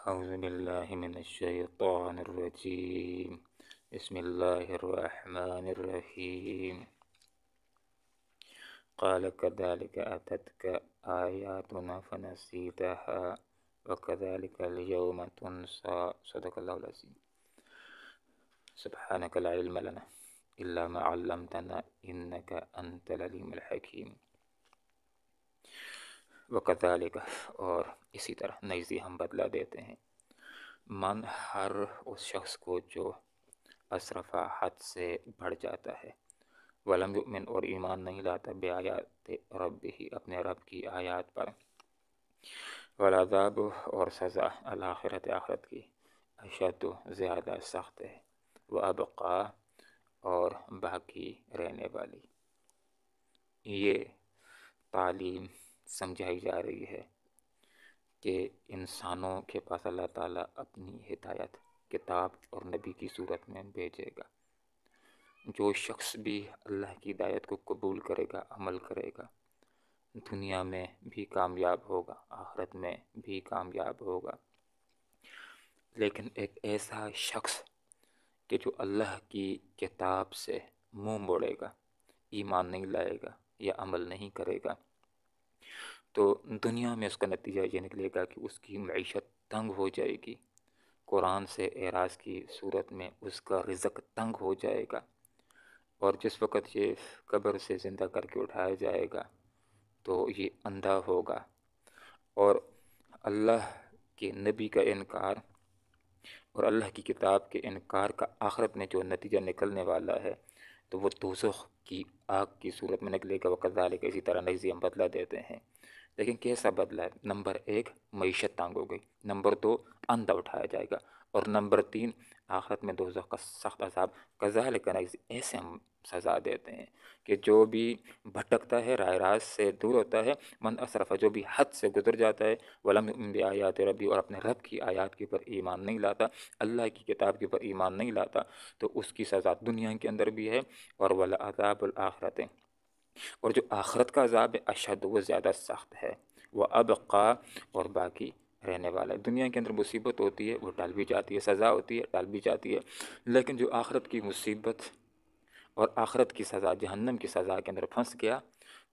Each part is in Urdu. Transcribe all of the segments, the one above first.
أعوذ بالله من الشيطان الرجيم. بسم الله الرحمن الرحيم. قال كذلك أتتك آياتنا فنسيتها وكذلك اليوم تنسى. صدق الله العظيم. سبحانك لا علم لنا إلا ما علمتنا إنك أنت العليم الحكيم. وکذالک، اور اسی طرح نجزی ہم بدلا دیتے ہیں، من ہر اس شخص کو جو اسرفا حد سے بڑھ جاتا ہے، ولم یؤمن اور ایمان نہیں لاتا، بآیات ربہ اپنے رب کی آیات پر، والعذاب اور سزا، الآخرت آخرت کی، اشد زیادہ سخت ہے، وابقا اور باقی رہنے والی۔ یہ تعلیم سمجھائی جا رہی ہے کہ انسانوں کے پاس اللہ تعالیٰ اپنی ہدایت کتاب اور نبی کی صورت میں بھیجے گا۔ جو شخص بھی اللہ کی ہدایت کو قبول کرے گا، عمل کرے گا، دنیا میں بھی کامیاب ہوگا، آخرت میں بھی کامیاب ہوگا۔ لیکن ایک ایسا شخص کہ جو اللہ کی کتاب سے منہ موڑے گا، ایمان نہیں لائے گا یا عمل نہیں کرے گا، تو دنیا میں اس کا نتیجہ یہ نکلے گا کہ اس کی معیشت تنگ ہو جائے گی، قرآن سے اعراض کی صورت میں اس کا رزق تنگ ہو جائے گا، اور جس وقت یہ قبر سے زندہ کر کے اٹھایا جائے گا تو یہ اندھا ہوگا، اور اللہ کے نبی کا انکار اور اللہ کی کتاب کے انکار کا آخرت میں جو نتیجہ نکلنے والا ہے تو وہ دوزخ کی آگ کی صورت میں نکلے گا۔ وکذالک، اسی طرح نجزی ہم بدلہ دیتے ہیں۔ لیکن کیسا بدلہ ہے؟ نمبر 1 معیشت تنگ ہو گئی، نمبر 2 اندھا اٹھایا جائے گا، اور نمبر 3 آخرت میں دوزخ کا سخت عذاب۔ کذالک نجزی، ایسے ہم سزا دیتے ہیں کہ جو بھی بھٹکتا ہے، راہ راست سے دور ہوتا ہے، من اسرف، جو بھی حد سے گزر جاتا ہے، ولم یؤمن بآیات ربی، اور اپنے رب کی آیات کے پر ایمان نہیں لاتا، اللہ کی کتاب کے پر ایمان نہیں لاتا، تو اس کی سزا دنیا کے اندر بھی ہے، اور والعذاب الآخرت، اور جو آخرت کا عذاب ہے، اشد، وہ زیادہ سخت ہے، وہ ابقا، اور باقی رہنے والا ہے۔ دنیا کے اندر مصیبت ہوتی ہے، وہ ٹل بھی جاتی ہے، سزا ہوتی ہے، ٹل بھی جاتی ہے، لیکن جو آخرت کی مصیبت اور آخرت کی سزا، جہنم کی سزا کے اندر پھنس گیا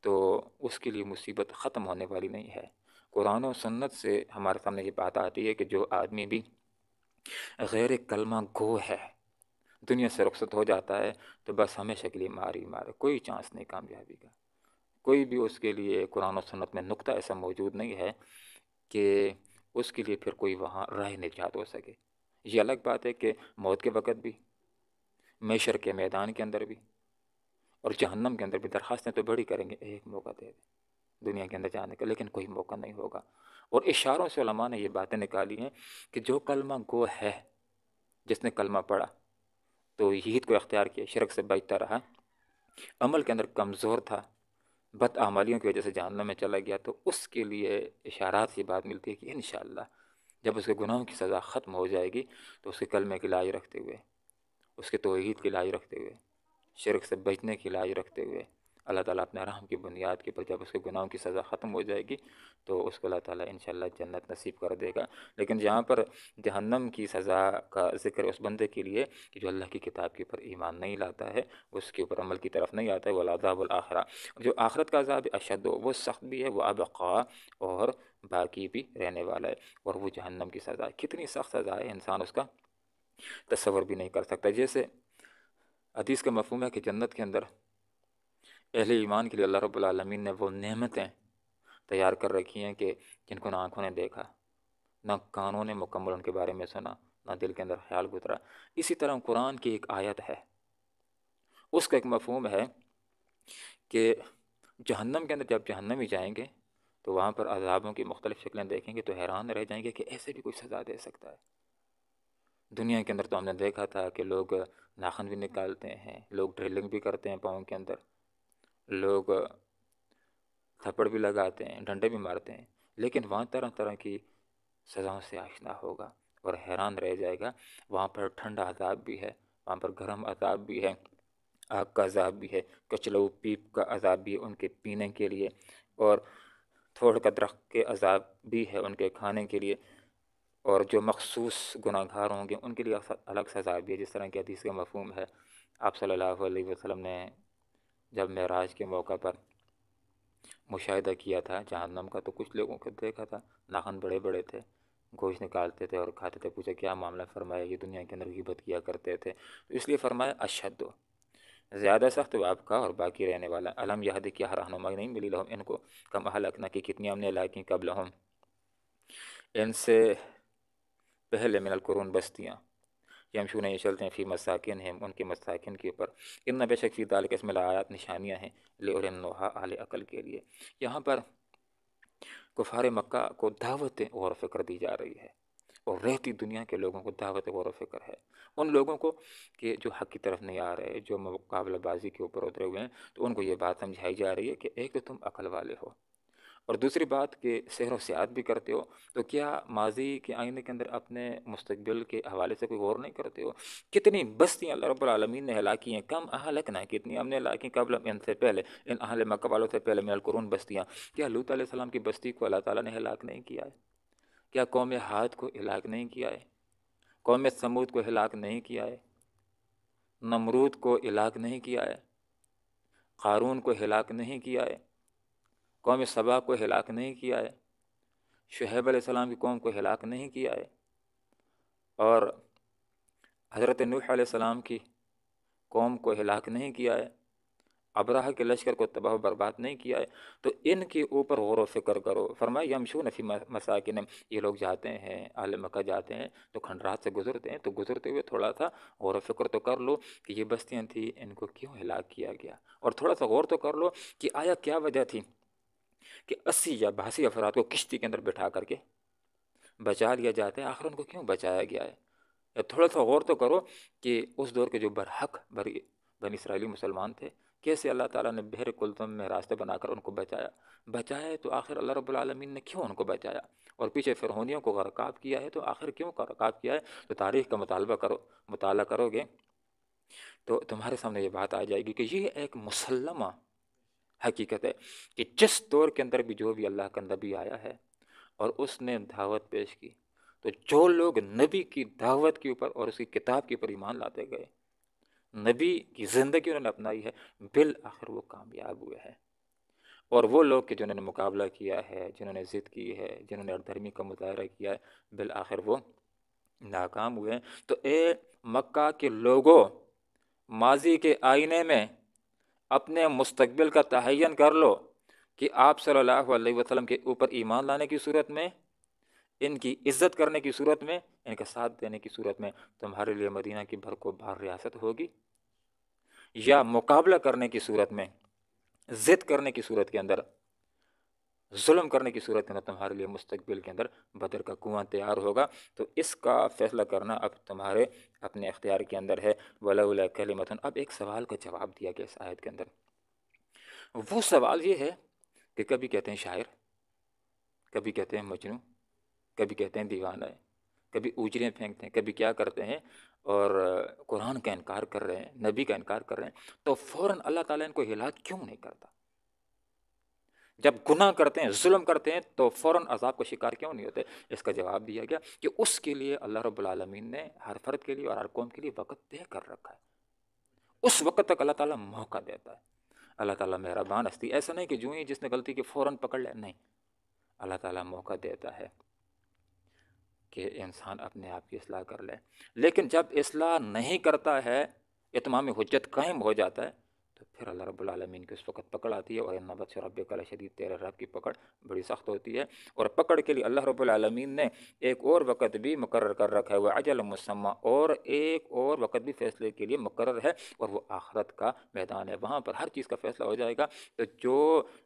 تو اس کے لیے مصیبت ختم ہونے والی نہیں ہے۔ قرآن و سنت سے ہمارے سامنے یہ بات آتی ہے کہ جو آدمی بھی غیر کلمہ گو ہے، دنیا سے رخصت ہو جاتا ہے تو بس ہمیشہ کے لیے ماری مارے، کوئی چانس نہیں کامیابی کا، کوئی بھی اس کے لیے قرآن و سنت میں نقطہ ایسا موجود نہیں ہے کہ اس کے لیے پھر کوئی وہاں راہ نجات ہو سکے۔ یہ الگ بات ہے کہ موت کے وقت بھی، محشر کے میدان کے اندر بھی، اور جہنم کے اندر بھی درخواستیں تو بڑی کریں گے، ایک موقع دے دے دنیا کے اندر جانے کا، لیکن کوئی موقع نہیں ہوگا۔ اور اشاروں سے علماء نے یہ باتیں نکالی ہیں کہ جو کلمہ گو ہے، جس نے کلمہ پڑھا، توحید کو اختیار کیا، شرک سے بچتا رہا، عمل کے اندر کمزور تھا، بد اعمالیوں کی وجہ سے جہنم میں چلا گیا، تو اس کے لیے اشارات سے بات ملتی ہے کہ انشاءاللہ جب اس کے گناہوں کی سزا ختم ہو جائے گی تو اس کے کلمے کی لاج رکھتے ہوئے، اس کے توحید کی لاج رکھتے ہوئے، شرک سے بچنے کی لاج رکھتے ہوئے، اللہ تعالیٰ اپنے رحم کی بنیاد کے پر جب اس کے گناہوں کی سزا ختم ہو جائے گی تو اس کو اللہ تعالیٰ انشاءاللہ جنت نصیب کر دے گا۔ لیکن جہاں پر جہنم کی سزا کا ذکر ہے اس بندے کے لیے کہ جو اللہ کی کتاب کے اوپر ایمان نہیں لاتا ہے، اس کے اوپر عمل کی طرف نہیں آتا ہے، والعذاب الآخرہ، جو آخرت کا عذاب اشد، وہ سخت بھی ہے، وہ ابقا، اور باقی بھی رہنے والا ہے، اور وہ جہنم کی سزا، کتنی سخت سزا ہے انسان اس کا تصور بھی نہیں کر سکتا۔ جیسے حدیث کا مفہوم ہے کہ جنت کے اندر اہل ایمان کے لیے اللہ رب العالمین نے وہ نعمتیں تیار کر رکھی ہیں کہ جن کو نہ آنکھوں نے دیکھا، نہ کانوں نے مکمل ان کے بارے میں سنا، نہ دل کے اندر خیال گزرا۔ اسی طرح قرآن کی ایک آیت ہے، اس کا ایک مفہوم ہے کہ جہنم کے اندر جب جہنمی جائیں گے تو وہاں پر عذابوں کی مختلف شکلیں دیکھیں گے تو حیران رہ جائیں گے کہ ایسے بھی کوئی سزا دے سکتا ہے۔ دنیا کے اندر تو ہم نے دیکھا تھا کہ لوگ ناخن بھی نکالتے ہیں، لوگ ڈرلنگ بھی کرتے ہیں پاؤں کے اندر، لوگ تھپڑ بھی لگاتے ہیں، ڈنڈے بھی مارتے ہیں، لیکن وہاں طرح طرح کی سزاؤں سے آشنا ہوگا اور حیران رہ جائے گا۔ وہاں پر ٹھنڈا عذاب بھی ہے، وہاں پر گرم عذاب بھی ہے، آگ کا عذاب بھی ہے، کچلو پیپ کا عذاب بھی ہے ان کے پینے کے لیے، اور تھوڑ کا درخت کے عذاب بھی ہے ان کے کھانے کے لیے، اور جو مخصوص گناہ گار ہوں گے ان کے لیے الگ سزا بھی ہے، جس طرح کہ حدیث کا مفہوم ہے۔ آپ صلی اللہ علیہ وسلم نے جب معراج کے موقع پر مشاہدہ کیا تھا جہنم کا، تو کچھ لوگوں کو دیکھا تھا ناخن بڑے بڑے تھے، گوشت نکالتے تھے اور کھاتے تھے۔ پوچھا کیا معاملہ؟ فرمایا یہ دنیا کے اندر غیبت کیا کرتے تھے، تو اس لیے فرمایا اشد، زیادہ سخت آپ کا اور باقی رہنے والا۔ علم یہد، کیا رہنمائی نہیں ملی لہم ان کو، کم اہلکنا کی کتنی ہم نے ہلاکی قبلہم ان سے پہلے، من القرون بستیاں، یمشون یہ چلتے ہیں فی مساکن ہیں ان کے مساکن کے اوپر، ان بے شک فی ذالک اس میں لآیات نشانیاں ہیں لأولی النہی اہل عقل کے لیے۔ یہاں پر کفار مکہ کو دعوت غور و فکر دی جا رہی ہے، اور رہتی دنیا کے لوگوں کو دعوت غور و فکر ہے، ان لوگوں کو کہ جو حق کی طرف نہیں آ رہے، جو مقابلہ بازی کے اوپر اترے ہوئے ہیں، تو ان کو یہ بات سمجھائی جا رہی ہے کہ ایک تو تم عقل والے ہو، اور دوسری بات کہ سحر و سیاحت بھی کرتے ہو، تو کیا ماضی کے آئینے کے اندر اپنے مستقبل کے حوالے سے کوئی غور نہیں کرتے ہو؟ کتنی بستیاں اللہ رب العالمین نے ہلاکی ہیں، کم اہلکنا، کتنی ہم نے ہلاکی قبل ان سے پہلے، ان اہل مکہ والوں سے پہلے، من القرون بستیاں۔ کیا لوط علیہ السلام کی بستی کو اللہ تعالیٰ نے ہلاک نہیں کیا ہے؟ کیا قوم عاد کو ہلاک نہیں کیا ہے؟ قوم ثمود کو ہلاک نہیں کیا ہے؟ نمرود کو ہلاک نہیں کیا ہے؟ قارون کو ہلاک نہیں کیا ہے؟ قوم سبا کو ہلاک نہیں کیا ہے؟ شعیب علیہ السلام کی قوم کو ہلاک نہیں کیا ہے؟ اور حضرت نوح علیہ السلام کی قوم کو ہلاک نہیں کیا ہے؟ ابراہ کے لشکر کو تباہ و برباد نہیں کیا ہے؟ تو ان کے اوپر غور و فکر کرو۔ فرمایا یمشون فی مساکن، یہ لوگ جاتے ہیں، اہل مکہ جاتے ہیں تو کھنڈرات سے گزرتے ہیں، تو گزرتے ہوئے تھوڑا سا غور و فکر تو کر لو کہ یہ بستیاں تھیں، ان کو کیوں ہلاک کیا گیا، اور تھوڑا سا غور تو کر لو کہ آیا کیا وجہ تھی کہ 80 یا 82 افراد کو کشتی کے اندر بٹھا کر کے بچا لیا جاتا ہے، آخر ان کو کیوں بچایا گیا ہے؟ یا تھوڑا سا غور تو کرو کہ اس دور کے جو برحق بنی اسرائیلی مسلمان تھے، کیسے اللہ تعالیٰ نے بحر کلثم میں راستے بنا کر ان کو بچایا ہے، تو آخر اللہ رب العالمین نے کیوں ان کو بچایا؟ اور پیچھے فرعونیوں کو غرقاب کیا ہے، تو آخر کیوں غرقاب کیا ہے؟ تو تاریخ کا مطالعہ کرو گے تو تمہارے سامنے یہ بات آ جائے گی کہ یہ ایک مسلمہ حقیقت ہے کہ جس دور کے اندر بھی جو بھی اللہ کا نبی آیا ہے اور اس نے دعوت پیش کی، تو جو لوگ نبی کی دعوت کے اوپر اور اس کی کتاب کے اوپر ایمان لاتے گئے، نبی کی زندگی انہوں نے اپنائی ہے، بالآخر وہ کامیاب ہوئے ہیں۔ اور وہ لوگ کہ جنہوں نے مقابلہ کیا ہے، جنہوں نے ضد کی ہے، جنہوں نے دھرمی کا مظاہرہ کیا ہے، بالآخر وہ ناکام ہوئے ہیں۔ تو اے مکہ کے لوگوں، ماضی کے آئینے میں اپنے مستقبل کا تعین کر لو کہ آپ صلی اللہ علیہ وسلم کے اوپر ایمان لانے کی صورت میں، ان کی عزت کرنے کی صورت میں، ان کا ساتھ دینے کی صورت میں تمہارے لیے مدینہ کی بھر کو بھار ریاست ہوگی، یا مقابلہ کرنے کی صورت میں، ضد کرنے کی صورت کے اندر، ظلم کرنے کی صورت کے اندر تمہارے لیے مستقبل کے اندر بدر کا کنواں تیار ہوگا۔ تو اس کا فیصلہ کرنا اب تمہارے اپنے اختیار کے اندر ہے۔ وَلَوْلَا كَلِمَةٌ، اب ایک سوال کا جواب دیا گیا اس آیت کے اندر۔ وہ سوال یہ ہے کہ کبھی کہتے ہیں شاعر، کبھی کہتے ہیں مجنون، کبھی کہتے ہیں دیوانہ ہے، کبھی اجریں پھینکتے ہیں، کبھی کیا کرتے ہیں، اور قرآن کا انکار کر رہے ہیں، نبی کا انکار کر رہے ہیں، تو فوراً اللہ تعالیٰ ان کو ہلاک کیوں نہیں کرتا؟ جب گناہ کرتے ہیں، ظلم کرتے ہیں، تو فوراً عذاب کا شکار کیوں نہیں ہوتے؟ اس کا جواب دیا گیا کہ اس کے لیے اللہ رب العالمین نے ہر فرد کے لیے اور ہر قوم کے لیے وقت طے کر رکھا ہے۔ اس وقت تک اللہ تعالیٰ موقع دیتا ہے۔ اللہ تعالیٰ مہربان ہستی، ایسا نہیں کہ جو ہی جس نے غلطی کی فوراً پکڑ لے، نہیں، اللہ تعالیٰ موقع دیتا ہے کہ انسان اپنے آپ کی اصلاح کر لے۔ لیکن جب اصلاح نہیں کرتا ہے، اتمام حجت قائم ہو جاتا ہے، تو پھر اللہ رب العالمین کی اس وقت پکڑ آتی ہے، اور ان بطش ربک لشدید، تیرے رب کی پکڑ بڑی سخت ہوتی ہے۔ اور پکڑ کے لیے اللہ رب العالمین نے ایک اور وقت بھی مقرر کر رکھا ہے، وہ اجل مسمى، اور ایک اور وقت بھی فیصلے کے لیے مقرر ہے، اور وہ آخرت کا میدان ہے، وہاں پر ہر چیز کا فیصلہ ہو جائے گا۔ تو جو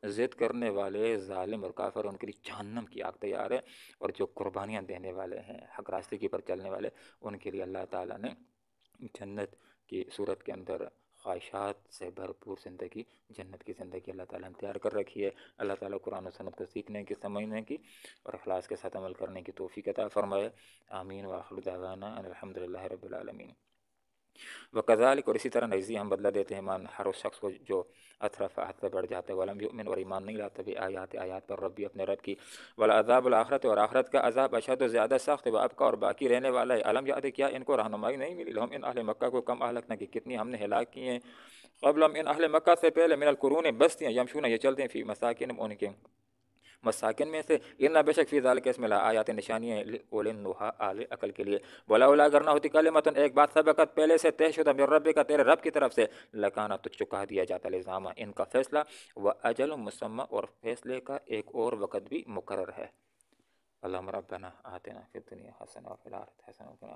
ضد کرنے والے ظالم اور کافر، ان کے لیے جہنم کی آگ تیار ہے، اور جو قربانیاں دینے والے ہیں، حق راستے کی پر چلنے والے، ان کے لیے اللہ تعالیٰ نے جنت کی صورت کے اندر خواہشات سے بھرپور زندگی، جنت کی زندگی اللہ تعالیٰ نے تیار کر رکھی ہے۔ اللہ تعالیٰ قرآن و سنت کو سیکھنے کی، سمجھنے کی اور اخلاص کے ساتھ عمل کرنے کی توفیق عطا فرمائے۔ آمین، وآخر دعوانا ان الحمد للہ رب العالمین۔ وکذالک، اور اسی طرح نجزی ہم بدلہ دیتے ہیں من ہر اس شخص کو جو اطرف حد سے بڑھ جاتا ہے، ولم یؤمن، اور ایمان نہیں لاتا بھی آیات پر ربی، اپنے رب کی، والعذاب الآخرت، اور آخرت کا عذاب اشد و زیادہ سخت و ابقا، اور باقی رہنے والا ہے، علم یاد، کیا ان کو رہنمائی نہیں ملی، لہم ان اہل مکہ کو، کم اہلکنا کی کتنی ہم نے ہلاک کی ہیں، قبلہم ان اہل مکہ سے پہلے، من القرون بستیاں، یمشون یہ چلتے ہیں، فی مساکن ان کے مساکن میں سے، ان بے شک فی ذالک اس میں آیات نشانی ہیں، اولن نوحا اہل عقل کے لیے، ولولا اگر نہ ہوتی کلمۃ ایک بات سبقت پہلے سے طے شدہ من رب کا تیرے رب کی طرف سے، لکانا تو چکا دیا جاتا لزاما ان کا فیصلہ، و اجل مسمى، اور فیصلے کا ایک اور وقت بھی مقرر ہے۔ اللہم ربنا آتنا فی الدنیا حسنہ وفی الآخرۃ حسنہ وقنا